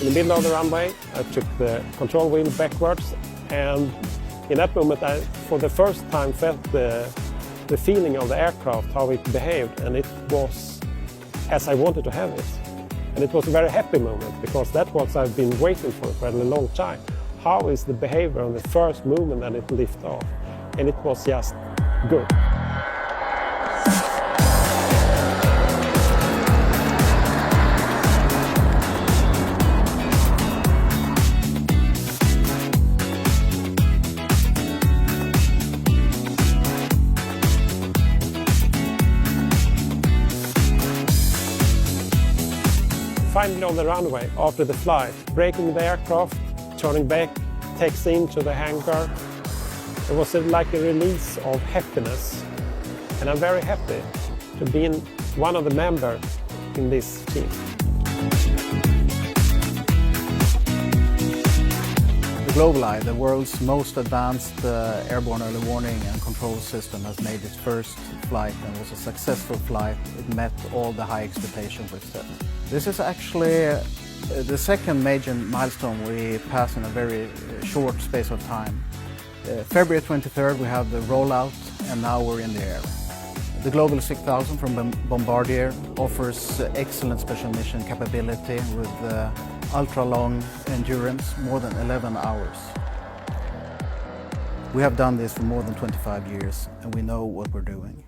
in the middle of the runway. I took the control wheel backwards, and in that moment I, for the first time, felt the feeling of the aircraft, how it behaved, and it was as I wanted to have it. And it was a very happy moment, because that was I've been waiting for a long time. How is the behavior on the first movement that it lifted off? And it was just good. Finally on the runway, after the flight, braking the aircraft, turning back, taxi into the hangar. It was like a release of happiness, and I'm very happy to be one of the members in this team. The GlobalEye, the world's most advanced airborne early warning and control system, has made its first flight and was a successful flight. It met all the high expectations we've set. This is actually the second major milestone we passed in a very short space of time. February 23rd we have the rollout, and now we're in the air. The Global 6000 from Bombardier offers excellent special mission capability with ultra-long endurance, more than 11 hours. We have done this for more than 25 years, and we know what we're doing.